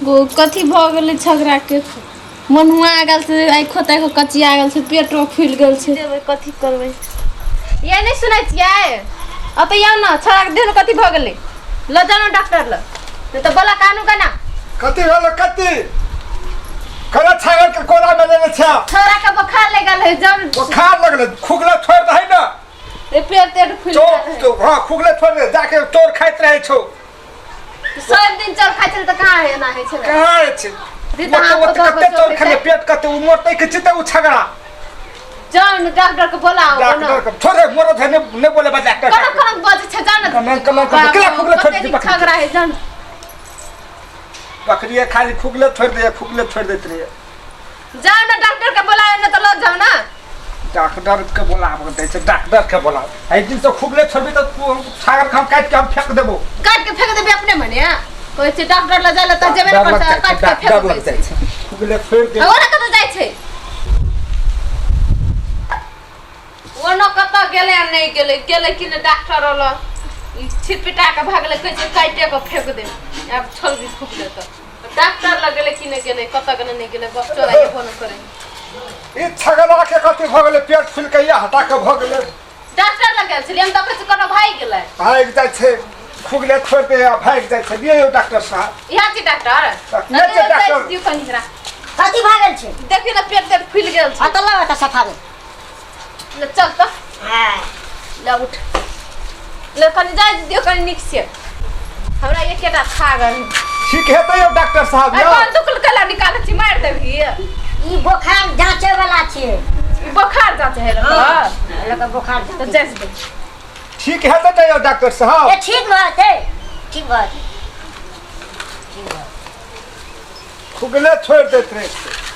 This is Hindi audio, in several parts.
कथी भ गेलै झगड़ा के मन हुआ गेल से आई खोता को कचिया गेल से पेटो फूल गेल से देबै कथी करबै ये नहीं सुनै छियै अब या ना छड़ा के देह कथी भ गेलै ल जानो डॉक्टर ल नहीं तो बोला कानू का ना कथी होलो कथी कला छागर के कोरा में लेने छ छड़ा के बुखार लगल है जब बुखार लगल खुगला छोड़ दे ना रे पेट फूल गेल तो हां खुगला छोड़ दे जाके तोर खाइत रहे छौ सब दिन चोर खाइ छल त कहां है ना है छल कहां है छ कते चोर खाने पेट कते उमरतै के चिते उ छगड़ा जान डॉक्टर को बुलाओ ना डॉक्टर को छोड़े मोरो थे ने बोले बा डॉक्टर कन बजे छ जान कन केला खुगला छोड़ दे छगड़ा है जान बकरिया खाली खुगले छोड़ देत रहे जाओ ना डॉक्टर के बुलाओ ना तो लो जाओ ना डॉक्टर के बुलाओ दै छै डॉक्टर के बुलाओ एक दिन तो खुगले छोड़बी तो छागर हम काट के हम फेंक देबो काट के फेंक देबे अपने मने कोई से डॉक्टर ल जाला त जेबे न करता काट के फेंक दे छै खुगले छोड़ दे ओना कत जाय छै ओना कत गेले नहीं गेले गेले कि न डॉक्टर ल छिटपिटा के भागले कहै छै काटे के फेंक दे अब छोड़ भी खुगले तो डॉक्टर ल गेले कि न गेले कत के नहीं गेले बस चोरा ये फोन करे ई छगड़ा के कथि भ गेलै पेट फूल के या हटा के भ गेलै डॉक्टर ल गेल छलिए हम त कहै कोनो भाई गेलै भाग जाय छै खुगले छोड़ दे आ भाग जाय छै दियौ डॉक्टर साहब यहाँ छी डॉक्टर नहीं छै डॉक्टर दियौ कनी जरा कथी भागल छै देखि न पेट फूल गेल छै अतला त सफा दे ले चल त हां ले उठ ले कनी जाय दियौ कनी निक से हमरा एकेटा खा गन ठीक हेतै यौ डॉक्टर साहब ए यौ बंदूक कला निकाल छी मार देबी ई बुखार जांचे वाला छै बुखार जांचे है लगा बुखार तो जैसे दे ठीक हेतै त यौ डॉक्टर साहब ए ठीक बात है ठीक बात खुगले छोड़ देत रहे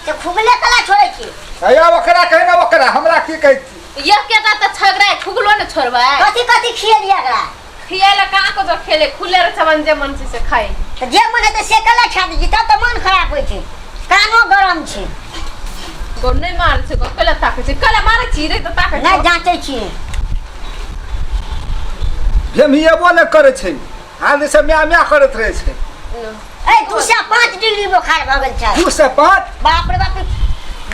तो खुगले कला छोड़े छी या ओकरा कहे ना ओकरा हमरा की कहै छी ये केटा त छगरा खुगलो न छोड़बा कथी कथी खियलिया एकरा खियाला कहां को जो खेले खुले रे चवन जे मन से खाई तो जे मन है से कला खा दी तब तो मन खराब होय छै कानो गरम छै गोर नहीं मार छै को कला ताके छै कला मारे छी रे त ताके नहीं जांचे छी हम ये बोले करे छै हाल से म्या करत रहे छै ए 205 डिग्री बुखार भ गेल छै 205 बाप रे बाप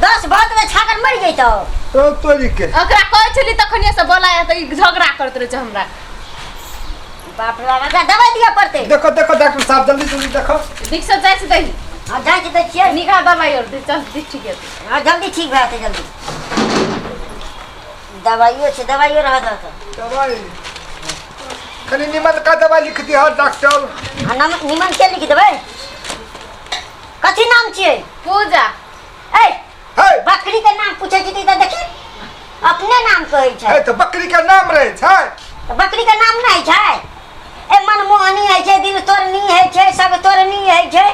10 बात में छागर मर जइतो तो तोरी के ओकरा कहै छली तखनिए से बोलाया त झगड़ा करत रहे छै हमरा बाप रे बाप दवाई दिया पड़ते देखो डॉक्टर साहब जल्दी देखो दिख से जाय छै दही हां जांच दे छियै निका दवाई और दे चल दिख ठीक है हां जल्दी ठीक भए जाते जल्दी दवाइयो छै दवाइयो रह दत दवाई कनी निमन का दवाई लिख दिया डॉक्टर हां निमन के लिख देबै कथी नाम छियै पूजा ए हे बकरी के नाम पूछे छी त देखी अपने नाम कहै छै हे तो बकरी के नाम रहे छै बकरी के नाम नहीं छै ए मनमोहनी है छै दिल तोरनी है छै सब तोरनी है छै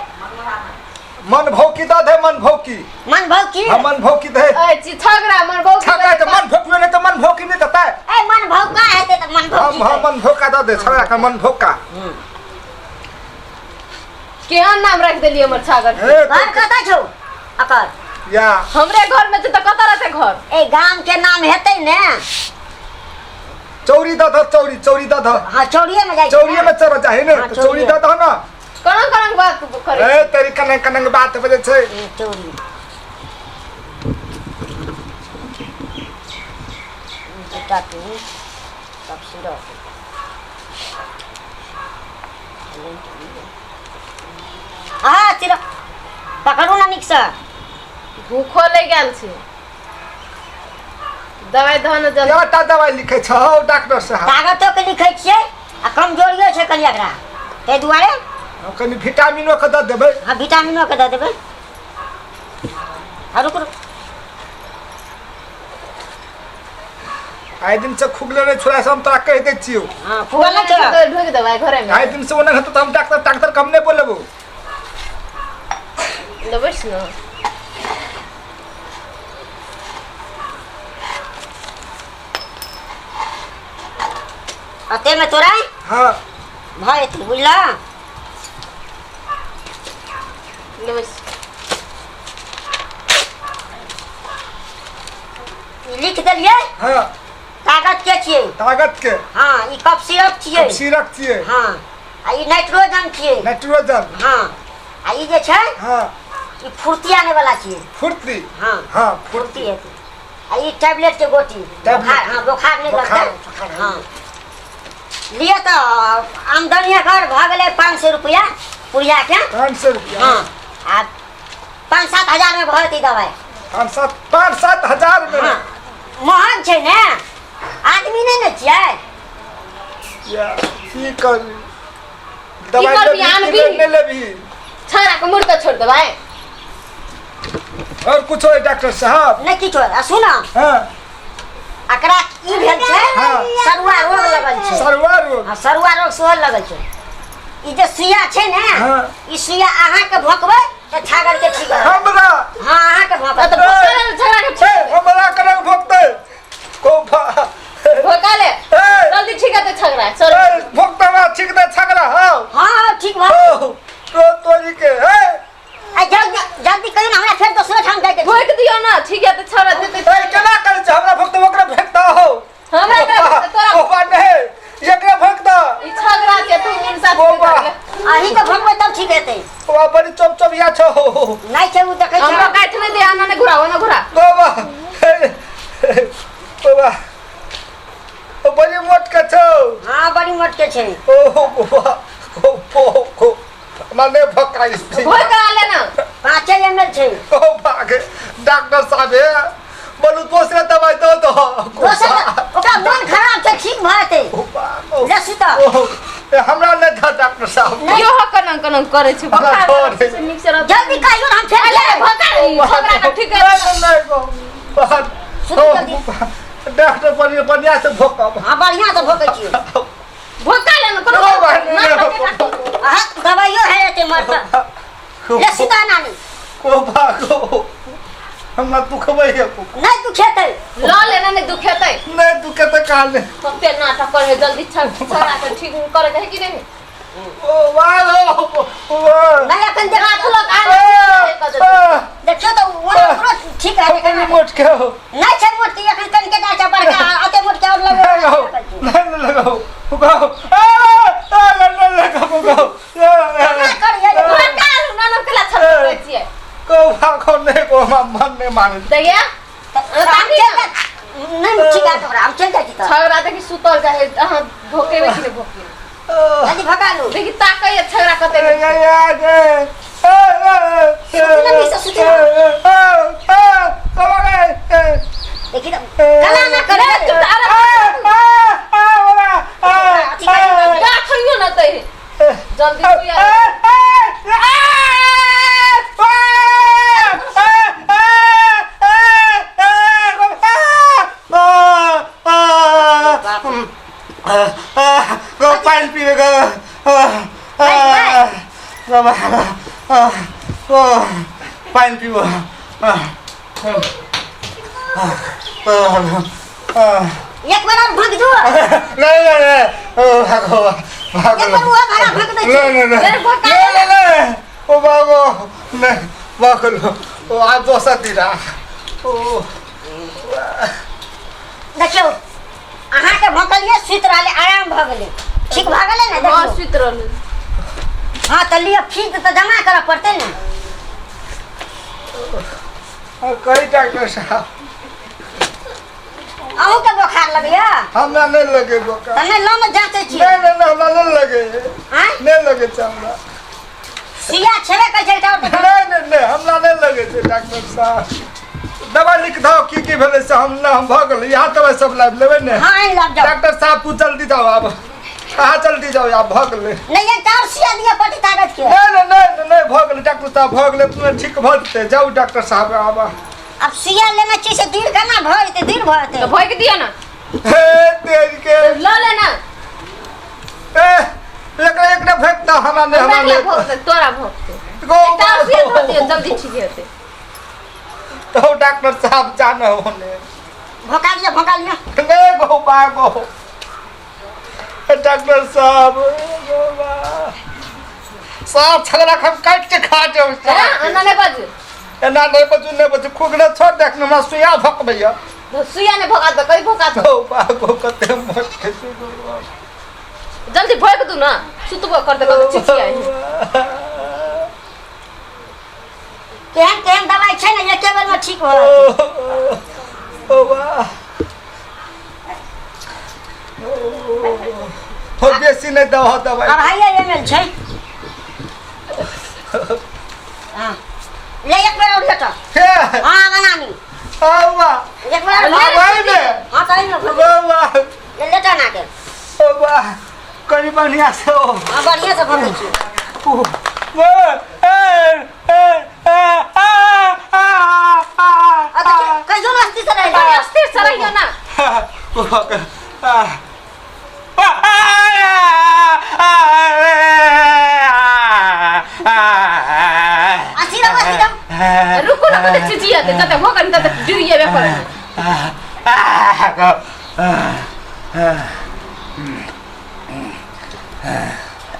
मन भौकी द दे मन भौकी मन भौकी हां मन भौकी दे ए ची छगड़ा मन बहुत छगड़ा तो मन भौकी नहीं तो मन भौकी नहीं देता ए मन भौका हेते त मन भौकी हम मन भौका द दे छगड़ा का मन भौका केहन नाम रख देलिए हमर छागर घर कता छौ अकर या हमरे घर में त कत रहते घर ए गांव के नाम हेतै ने चौरी द चौरी द हां चौड़िए में जाय चौरी में चढ़ जाए ना हाँ, चौरी द ना कौन बात करे ए तेरी कनंग बात बजे छै चौड़ी बेटा तू सब सिरो हां सिरो पकड़ू ना निक से भूखो ले गेल छी दवाई दहन जल्दी याटा दवाई लिखे छ डॉक्टर साहब कागजो के लिखै छियै आ कमजोरियो छै कनी एकरा ते दुआरे कनी विटामिनो के द देबै हां विटामिनो के द देबै आ रुक आइ दिन से खुगले रे छोरा से हम तोरा कह दै छियो हां फुगा ना तो ढोक दवाई घरे में आइ दिन से ओना तो हम डॉक्टर कम नहीं बोलबो लेबस न अते में तोरा हां भाई तू बुझला लेबस लिख देलिए हां ताकत के छियै ताकत के हां ई कफ सिरप छियै सिरप छियै हां आ ई नाइट्रोजन छियै नाइट्रोजन हां आ ई जे छै हाँ ई फुर्ती आने वाला चीज। फुर्ती हाँ हाँ फुर्ती है। आ ई टैबलेट के गोटी बुखार, हाँ बुखार नहीं लगता। हाँ लिए तो आमदनी कर भ गेलै 500 रुपया पुरिया के। 500 रुपया हाँ आ 5-7 हजार में भरती दवाई। 5-7 हजार में हाँ महंग छै ने, आदमी नहीं ने छियै। या की कर दवाई करबी, आनबी? ले लेबी। छौरा के मुर्दा छोड़ दे भाई। और कुछ है डॉक्टर साहब? नहीं किछो। आ सुन हाँ एकरा ई भेल छै हाँ। सरुआ रोग लगल छै। सरवा रोग हाँ सरुआ रोग सेहो लगल छै। ई जे सुइया छै ने हाँ। ई सुइया अहाँ के भोंकबै त छागर के ठीक है। हमरा हाँ अहाँ के भोंकबै तो छौरा के छे हमरा करक भोगते को भोका ले जल्दी ठीक है तो छगड़ा सर। भोगता ना ठीक दे छगड़ा हां हाँ ठीक बा। तो तोरी के है आ जल्दी जल्दी करियो ना, हमरा फेर दोसरो ठाम जाके भोक दियो ना ठीक है तो छौरा देते। ए केना करे छ हमरा भोगते ओकरा फेंकता हो। हमरा का तोरा ओ बात नहीं एकरा भोगता ई छगड़ा के तू इंसाफ बाबा। कर। अहीं के भोंकबै तब ठीक हेतै। ओ बड़ी चपचपिया छो नहीं छै उ देखै हमरा छै। काट नहीं दे आना ने घुराओ ना घुरा। बाबा बाबा ओ बड़ी मोट के छो। हाँ बड़ी मोट के छै। ओ बाबा ओ माने भकाई भोक आले ना 5 ml छै। ओ भागे डॉक्टर साहब बोलू दूसरा दवाई दो दो दोसर ओकरा मन खराब छै ठीक भ जेतै। ले सुता हमरा ले था डॉक्टर साहब यो हकन कन करे छै बुखार से निक से जल्दी कहियो ना हम फेर अरे भोका छगड़ा के ठीक है। नहीं डॉक्टर बढ़िया से भोकब। हाँ बढ़िया से भोकै छियै। भोका ले ना कोनो दवाइयो है एते मरता। ले सुता नानी को भागो हमरा दुखबै है नहीं तू खेतै ल लेना नहीं दुखेतै। नहीं दुखे तो काल कते नाटक करे जल्दी छगड़ा के ठीक करे है कि नहीं। ओ वालो नहीं अपन देखा हाथ लग आ देखियो तो वो ठीक है कनी मोट के हो नहीं छै मोट के एखन कन के दाचा बड़का अते मोट के और लगाओ लगे नहीं लगाओ लगाओ नहीं लगाओ लगाओ कर ये भोका ना कला छगड़ा छिए को भागो नहीं को मन नहीं माने देखिए नहीं ठीक है तोरा हम चल जाई त छगड़ा देखि सुतल जाए अहाँ भोके में कि भोके जल्दी भगा लो। देखि ताकै छगड़ा कते देखि त कला ना करे क्या खइयो ना तै जल्दी तू पानी पीएगा पानी पीओ एक बार और भग दो। नहीं भागो भागो एक बार वो भरा भग दे नहीं ओ भागो नहीं भागो ओ आज दोसर दिरा ओ देखियो अहाँ के भोकलिए सुत रहले आराम भ गेले ठीक भ गेले ने हां देखियो। सुत रहल। हाँ तो लियो फीस तो जमा करे पड़ते ना। कई डॉक्टर साहब अहू के बुखार लगैया हमरा नहीं लगे बोका तने लो में जांचे छी नहीं हमरा नहीं लगे हैं नहीं लगे हमरा सुइया छेबे करै छै त नहीं हमरा नहीं लगे छै डॉक्टर साहब दवा लिख दो की भेले से हम ना हम भगल यहाँ दवा सब लाइव लेबे ने। हां इन लग जाओ डॉक्टर साहब तू जल्दी जाओ अब कहाँ जल्दी जाओ आप भगल नहीं ये चार सुइया दिए पटी ताकत के नहीं भगल डॉक्टर साहब भगल तुम्हें ठीक भरते जाओ डॉक्टर साहब अब अब सुइया लेना चाहिए से दिन करना भरते दिन तो भरते भोक दियो ना हे तेरी के ल लेना एक ने फेंकता हमारे हमरा भोक तोरा भोक गो तासिया धर दियो जल्दी ठीक हेते। तो डॉक्टर साहब जाना होने भोका लिया नहीं गो बागो डॉक्टर साहब साहब छगड़ा हम काट के खा जाओ हां अन्ना ने बज एना नहीं बचू खुगने छोड़ देख हमरा सुइया भक भैया सुइया ने भगा दो कई भगा दो तो बागो कते मत के जल्दी भोक दू ना सुतबो कर दे चिचिया केहन केहन दवाई छै ना एके बेर में ठीक हो ओ वाह हो बेसी नहीं दवा दवाई अब हाइए एमएल छै हां ले एक बेर और लेता हे हां बनानी ओ वाह एक बेर भाई ने हां ताई में ओ वाह ले लेता ना के ओ वाह कनी बढ़िया से हो हां बढ़िया से भगे छी वो कहियो मस्ती से रह बड़ी अस्थिर से रहियो ना रुको ना तो चिचिया दे तते भोगन तते गिरिए बे पर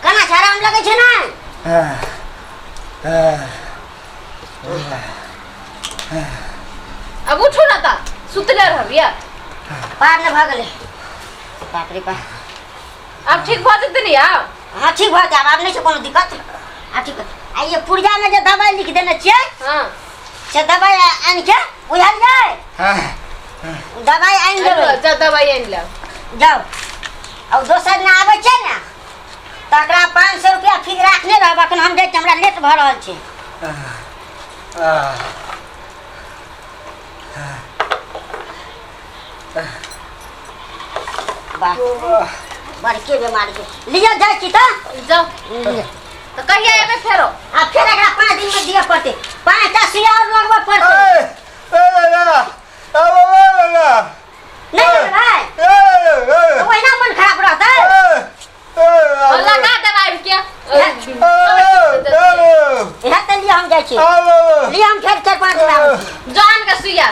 कना आराम लगे छै ना अब उठो ना ता सुतले रहबिया पार ने भागले बाप रे बाप अब ठीक भ जते नहीं आ हां ठीक भ जाब अब नहीं छै कोनो दिक्कत आ ठीक आ ये पुर्जा में जे दवाई लिख देने छियै हां से दवाई आन के बुझल जाय दवाई आन देबै जा दवाई आन ले जाओ अब दोसर दिन आबै छै ना तकरा 500 रुपया फीस राखने रहब अखन हम जाइ हमरा लेट भ रहल छै वाह बड़के बीमारी के लिया जाय छी त जाओ तो कहिया एबे फेरो आ फिर एकरा 5 दिन में दिए पड़ते 5 टा सुइया और लगवा पड़ते नहीं भाई तो वही ना मन खराब रहता है लगा दवाई क्या इहा त लिया हम जाय छी लिया हम फिर 4-5 दिन आबै छी जान का सुइया